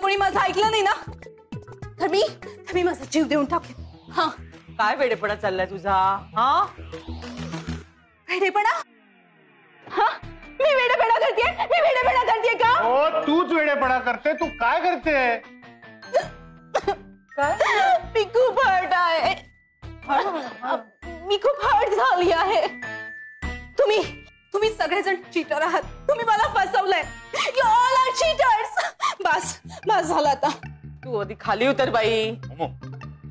कोणी माझं ऐकलं नाही ना तर मी माझा जीव देऊन टाकेन. हा काय वेडेपणा चाललाय तुझा? हा वेडेपणा? हा मी वेडेपणा करतेय का? हो तूच वेडेपणा करते. तू काय करते? मी खूप हर्ट आहे. मी खूप हर्ट झाली आहे. तुम्ही सगळेजण चीटर आहात. तुम्ही मला फसवलंय. You all are cheaters. बस झालं आता. तू आधी खाली उतर बाई.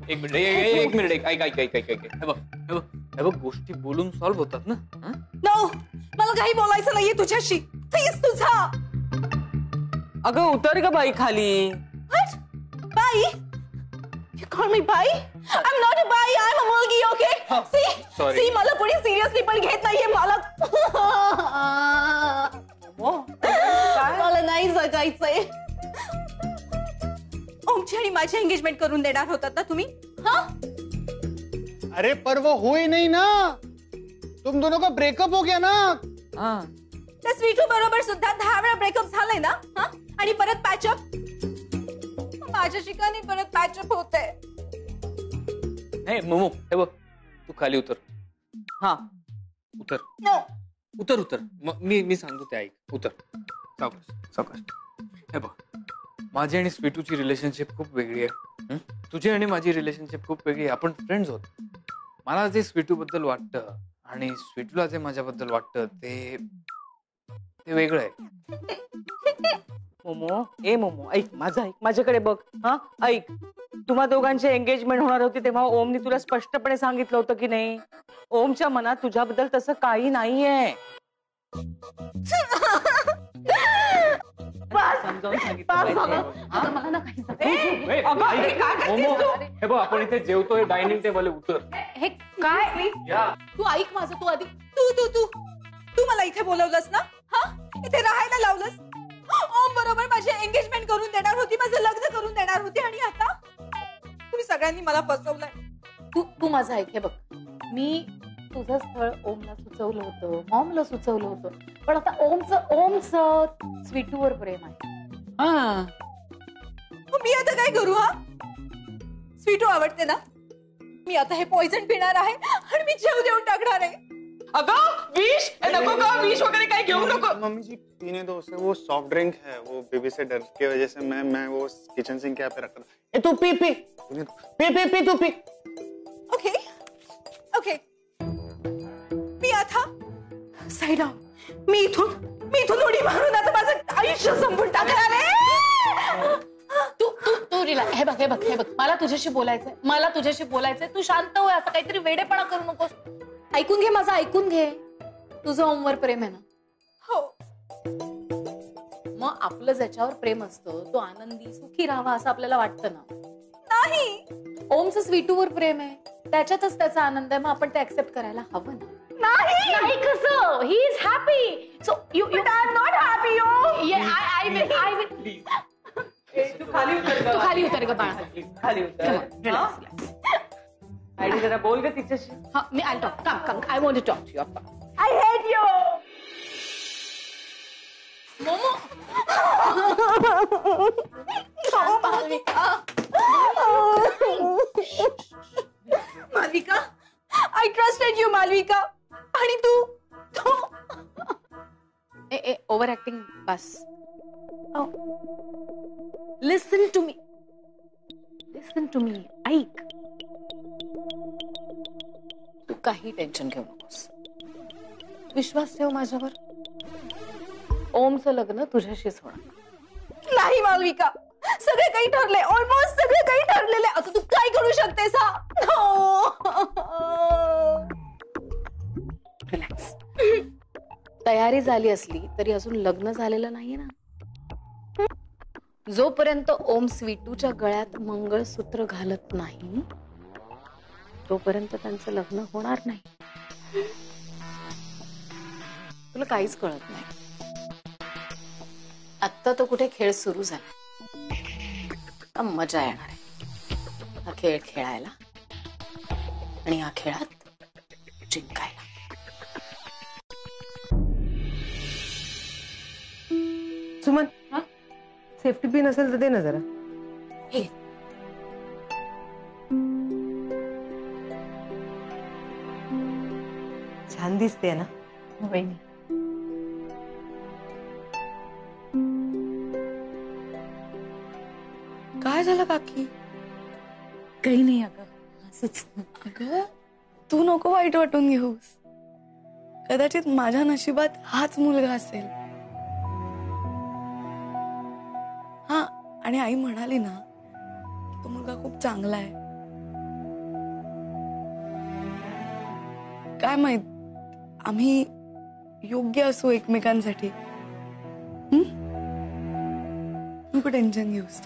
एक मिनिट ऐक. हे बघ गोष्टी बोलून सॉल्व्ह होतात ना. नो मला काही बोलायचं नाहीये तुझ्याशी. प्लीज तुझा. अगं उतर ग बाई खाली. बाई? You call me बाई? I'm not a बाई. I'm a मुलगी. Okay? See मला कोणी सिरियसली पण घेत नाहीये. मला नाही जगायचंय. ओमची आणि माझी एंगेजमेंट करून देणार होतात ना तुम्ही? हा? अरे पर वो हो ही नहीं ना. तुम दोनों का ब्रेकअप हो गया ना. त्या स्वीटू बरोबर सुद्धा 10 वेळा ब्रेकअप झालंय ना. हा? आणि परत पॅचअप. माझ्या शिकानी परत पॅचअप होतंय. हे मोमो हे बघ तू खाली उतर. हा उतर. नो उतर. मी सांगतो ते ऐक. उतर. सावकाश. हे बघ माझी आणि स्वीटूची रिलेशनशिप खूप वेगळी आहे. तुझी आणि माझी रिलेशनशिप खूप वेगळी आहे. आपण फ्रेंड्स आहोत. मला जे स्वीटू बद्दल वाटतं आणि स्वीटूला जे माझ्याबद्दल वाटतं ते वेगळं आहे. मोमो ऐक माझ्याकडे बघ. हा ऐक. तुम्हा दोघांची एंगेजमेंट होणार होती तेव्हा ओमनी तुला स्पष्टपणे सांगितलं होतं की नाही? ओमच्या मनात तुझ्याबद्दल तसं काही नाहीये. समजावून हे बघ आपण इथे जेवतोय डायनिंग टेबल. उतर. हे काय? तू ऐक माझं. तू आधी तू मला इथे बोलवलंस ना. हा इथे राहायला लावलंस. ओम बरोबर माझी एंगेजमेंट करून देणार होती. माझं लग्न करून देणार होती. आणि आता तुम्ही सगळ्यांनी मला फसवलंय. तू माझं ऐक. हे बघ मी तुझं स्थळ ओमला सुचवलं होतं. मॉमला सुचवलं होतं. पण आता ओमचं स्वीटूवर प्रेम आहे. मी आता काय करू? हा स्वीटू आवडते ना. मी आता हे पॉइझन पिणार आहे आणि मी जीव देऊन टाकणार आहे. अगं विष नको का? विष वगैरे काही घेऊ नको. मम्मी जी पीने दो उसे. वो सॉफ्ट ड्रिंक है. वो बेबी से डर की वजह से मैं वो किचन सिंक पे रखा था. ए तू पी तू पी. ओके मी आता साइड आउट. मी इथून उडी मारून आता माझं आयुष्य संपून टाकणार आहे. तू रिलॅक्स. हे बघ मला तुझ्याशी बोलायचंय. तू शांत हो. असं काहीतरी वेडेपणा करू नकोस. ऐकून घे माझं. ऐकून घे. तुझं ओमवर प्रेम आहे ना? हो. मग आपलं ज्याच्यावर प्रेम असतं तो आनंदी सुखी राहावा असं आपल्याला वाटतं ना? नाही. ओमचं स्वीटूवर प्रेम आहे. त्याच्यातच त्याचा आनंद आहे. मग आपण ते ऍक्सेप्ट करायला हवं ना? नाही कसं? He is happy. So you I am not happy. I will. तू खाली उतर ग बाळा. खाली उतर. आयडी जरा बोल ग तिच्याशी. मी I talk. Come I want to talk to you. I hate you. Momo. Malvika I trusted you. Malvika आणि तू ओव्हर ऍक्टिंग बस. Listen to me. ऐक. तू काही टेन्शन घेऊ नकोस. विश्वास ठेव माझ्यावर. ओमचं लग्न तुझ्याशीच होणार. नाही मालविका. सगळे काही ठरले. ऑलमोस्ट सगळे काही ठरलेले. आता तू काय करू शकतेस? रिलॅक्स. तयारी झाली असली तरी अजून लग्न झालेलं नाहीये ना. जोपर्यंत ओम स्वीटूच्या गळ्यात मंगळसूत्र घालत नाही तोपर्यंत त्यांचं लग्न होणार नाही. तुला काहीच कळत नाही. आत्ता तो कुठे खेळ सुरू झाला. मजा येणार आहे हा खेळ खेळायला आणि या खेळात जिंकायला. सुमन सेफ्टी पिन असेल तर दे ना जरा. हे छान दिसते ना. वहिनी. काय झालं काकी? काही नाही अगं, असंच. अगं तू नको वाईट वाटून घेऊस. कदाचित माझ्या नशिबात हाच मुलगा असेल. हा, आणि आई म्हणाली ना की तो मुलगा खूप चांगला आहे. काय माहित, आम्ही योग्य असू एकमेकांसाठी. नको टेन्शन घेऊस.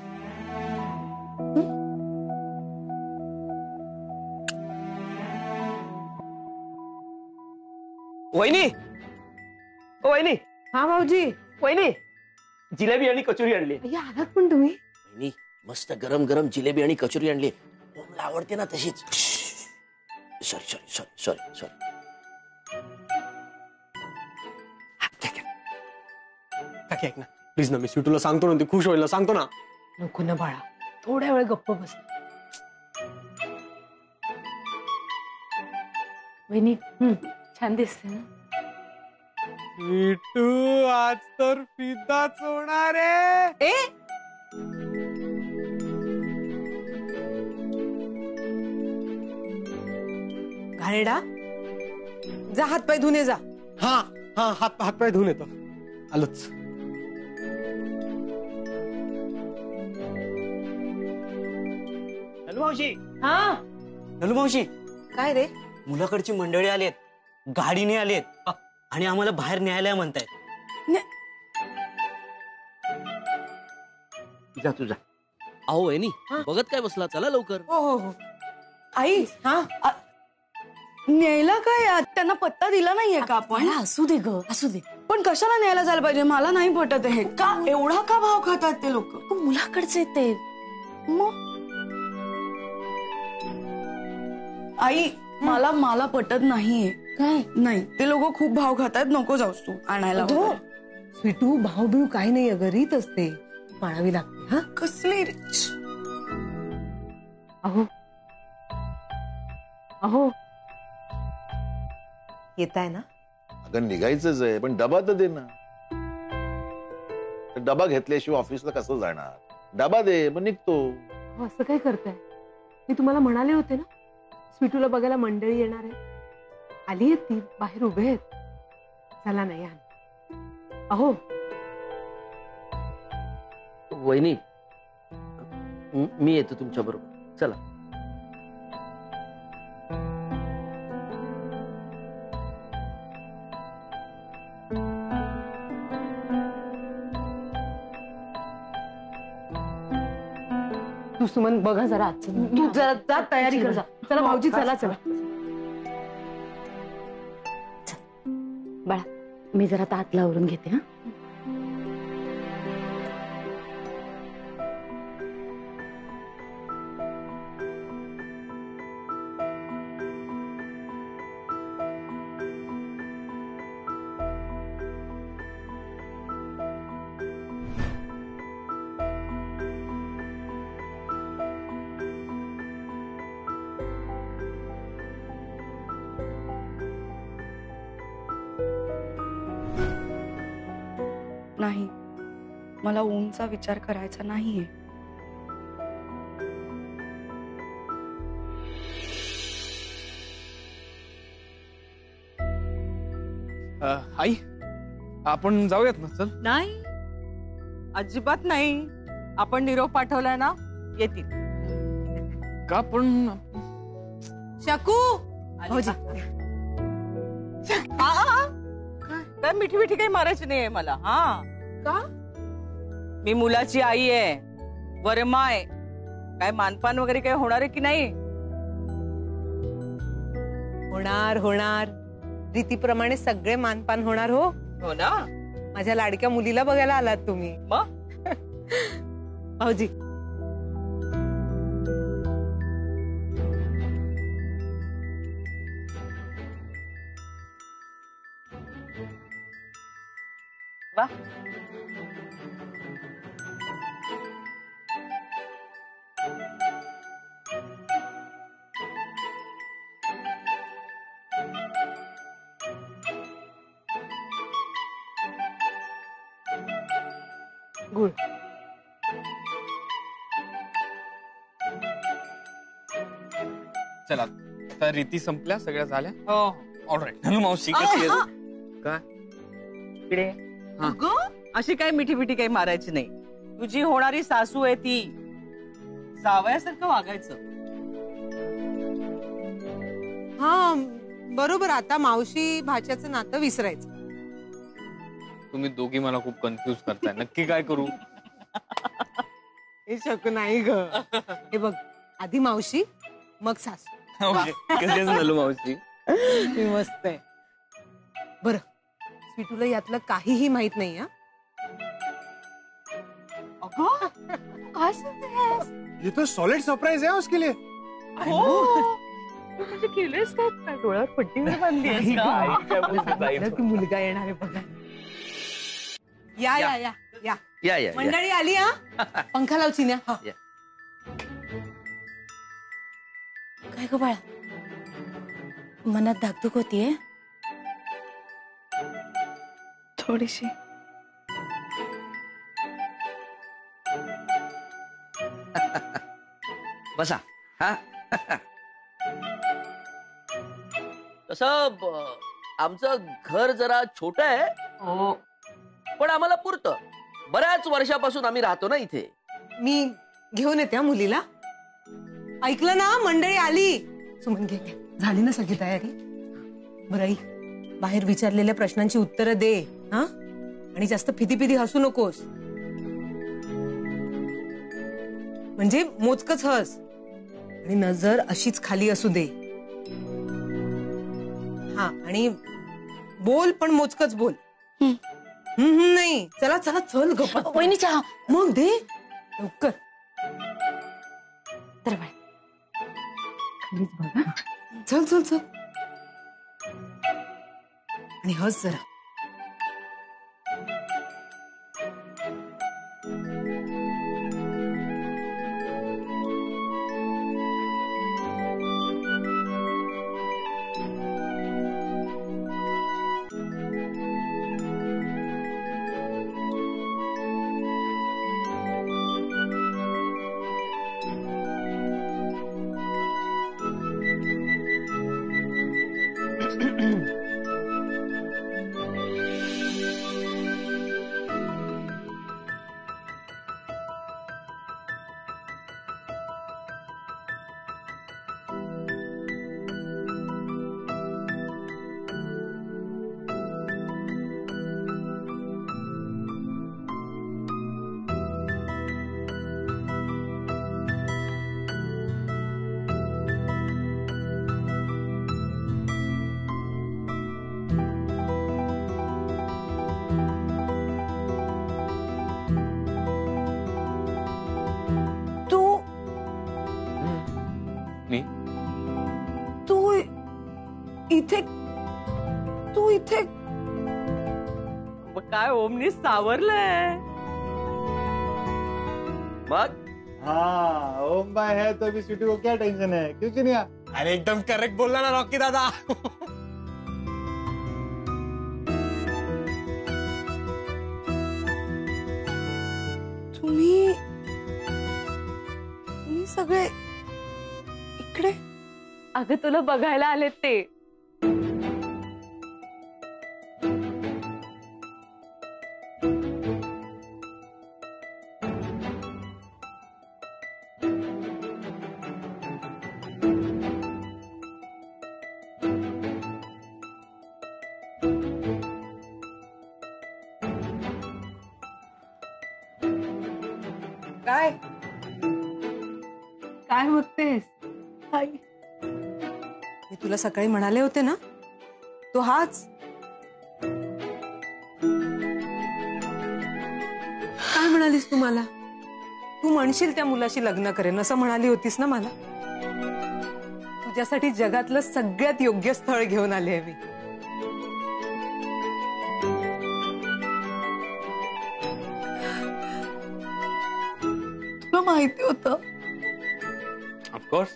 वहिनी, ओ वहिनी, हा भाऊजी. वहिनी, जिलेबी आणि कचोरी आणली. अय्या, आलात पण तुम्ही. वहिनी, मस्त गरम गरम जिलेबी आणि कचोरी आणली. ओमला आवडते ना तशीच. Sorry sorry sorry sorry sorry. काकी ऐक ना प्लीज ना, मी स्वीटूला सांगतो ना, ती खुश होईल ना, सांगतो ना. नको ना बाळा, थोड्या वेळ गप्प बस. वहिनी छान दिसते ना. स्वीटू आज तर फिदाच होणार आहे. ए घाणेरडा, जा हात पाय धुणे जा. हा हा, हात पाय धुवून येतो. आलोच. हॅलो मावशी. हा हॅलो मावशी, काय रे? मुलाकडची मंडळी आलेत, गाडीने आलेत आणि आम्हाला बाहेर न्यायला म्हणतायत. जा तुझा. अहो वहिनी, बघत काय बसला, चला लवकर. हो हो हो. आई, हा न्यायला काय? त्यांना पत्ता दिला नाहीये का आपण? असू दे ग, असू दे. पण कशाला न्यायला जायला पाहिजे? मला नाही पटत हे. का एवढा का भाव खातात ते लोक? मुलाकडचे ते. मग आई, मला पटत नाहीये. काय? नाही, ते लोक खूप भाव खातात. नको जाऊस तू आणायला वगैरे. स्वीटू, भाऊ बिऊ काही नाही अगं, रीत असते, पाळावी लागते. हा कसली अहो अहो, येताय ना? अगं निघायचंच आहे, पण डबा तर दे ना. डबा घेतल्याशिवाय ऑफिसला कसं जाणार? डबा दे, मग निघतो. हो, असं काय करताय? मी तुम्हाला म्हणाले होते ना, स्वीटूला बघायला मंडळी येणार आहे. आली आहेत ती, बाहेर उभे आहेत. चला नाही अहो. वहिनी, मी येतो तुमच्या बरोबर. चला. तू सुमन बघा जरा आजचं. तू जरा जा, तयारी कर जा. चला भाऊजी, चला चला. बाळा, मी जरा तात लावरून घेते. हा, नाही, मला ओमचा विचार करायचा नाहीये. आई, आपण जाऊयात ना. चल. नाही, अजिबात नाही. आपण निरोप पाठवलाय ना, येतील. का पण? शकू भाऊजी, काय मिठी मिठी काही मारायची नाहीये मला. हा का? मी मुलाची आई आहे, वर्मा आहे. काय मानपान वगैरे काही होणार आहे की नाही? होणार होणार, रीतीप्रमाणे सगळे मानपान होणार. हो हो ना. माझ्या लाडक्या मुलीला बघायला आलात तुम्ही. मग भाऊजी, वा, गुळ. चला आता रीती संपल्या, सगळ्या झाल्या. हो. ऑलराईट. नलू मावशी कशी आहे? काय इकडे हा. अशी काय मिठी मिठी काही मारायची नाही. तुझी होणारी सासू आहे ती. जावयासारखं वागायचं. हा बरोबर. आता मावशी भाच्याचं नातं विसरायचं. तुम्ही दोघी मला खूप कन्फ्युज करताय. नक्की काय करू? हे शक्य नाही ग. हे बघ, आधी मावशी मग सासू. कसेच नलू मावशी. हे मस्त आहे. बर, स्वीटूला यातलं काहीही माहित नाही. हा काय सांगतेस? ये तो सॉलिड सरप्राइज है उसके लिए. तू म्हणजे केलेस काय? डोळ्यावर पट्टी बांधली की मुलगा येणार आहे बघा. या या या या या या मंडळी आली. हा पंखा लाव चिन्या. काय गो बाळा, मनात धाकधूक होतीये थोडीशी. बसा. हा तसं आमचं घर जरा छोट आहे, पण आम्हाला पुरतं. बऱ्याच वर्षापासून आम्ही राहतो ना इथे. मी घेऊन येते मुलीला. ऐकलं ना, मंडळी आली. सुमन घे. झाली ना सगळी तयारी? बरं आई, बाहेर विचारलेल्या प्रश्नांची उत्तरं दे. हा, आणि जास्त फिदी हसू नकोस. म्हणजे मोजकच हस आणि नजर अशीच खाली असू दे. हा, आणि बोल पण मोजकच बोल. नाही. चला चला चल गप्पा. वहिनी चहा. मग दे लवकर. तर बाय. चल चल चल. आणि हस जरा. तू इथे काय ओमनी सावरलंय. मग हाँ ओम भाई है तो अभी स्वीटी को क्या टेंशन है, क्यों चिनिया? अरे एकदम करेक्ट बोलला ना रॉकी दादा. तुम्ही सगळे इकडे? अगं तुला बघायला आलेत ते. काय काय बघतेस? मी तुला सकाळी म्हणाले होते ना, तो हाच. काय म्हणालीस तू मला? तू म्हणशील त्या मुलाशी लग्न करेन असं म्हणाली होतीस ना मला. तुझ्यासाठी जगातलं सगळ्यात योग्य स्थळ घेऊन आले आहे मी. तुला माहिती होतं? ऑफकोर्स.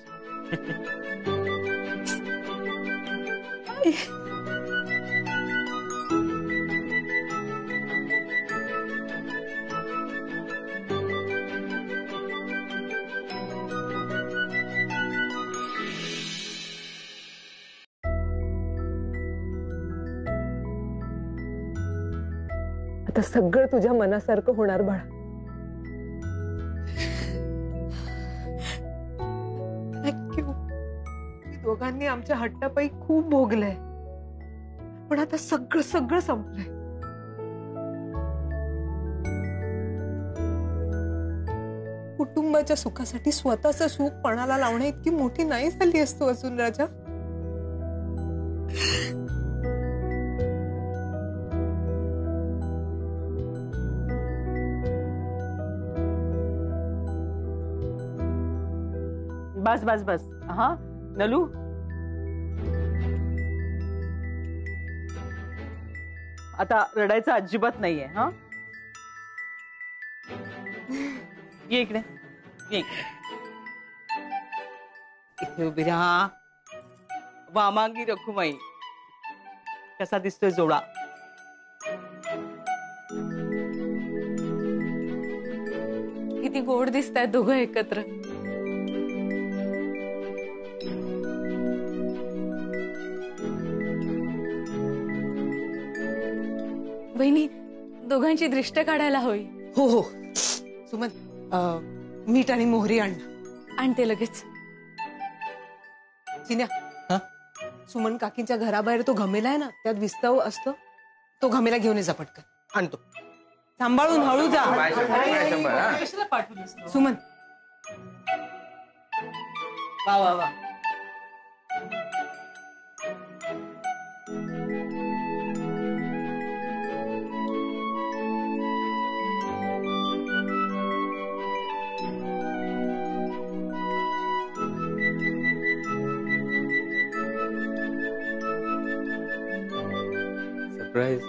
आता सगळं तुझ्या मनासारखं होणार बाळा. थँक्यू. दोघांनी आमच्या हट्टापायी खूप भोगलंय, पण आता सगळं सगळं संपलंय. कुटुंबाच्या सुखासाठी स्वतःचं सुख पणाला लावण्या इतकी मोठी नाही झाली असतो अजून राजा. बस बस बस. हा नलू, आता रडायचं अजिबात नाहीये. हा ये इकडे, ये इकडे. इथे उभी राहा. वामांगी रखुमाई, कसा दिसतोय जोडा? किती गोड दिसतायत दोघं एकत्र. बहिणी, दोघांची दृष्ट काढायला हवी. हो हो सुमन, मीठ आणि मोहरी आण. आणते लगेच. चिन्या, सुमन काकींच्या घराबाहेर तो घमेला आहे ना, त्यात विस्तव असतो, तो घमेला घेऊन ये जा पटकन. आणतो. सांभाळून हळू जा. सुमन, वा वा वा. सरप्राईज.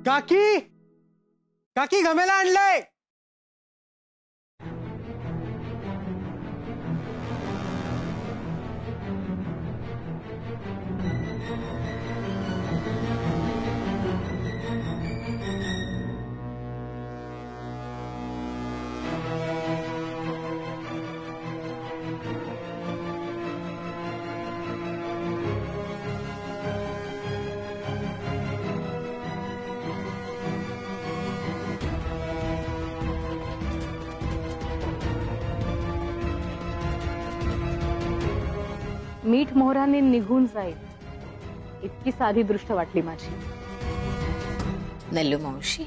काकी, काकी घमेला आणलंय. मीठ मोहराने निघून जाईल इतकी साधी दृष्ट वाटली माझी. नल्लू मावशी,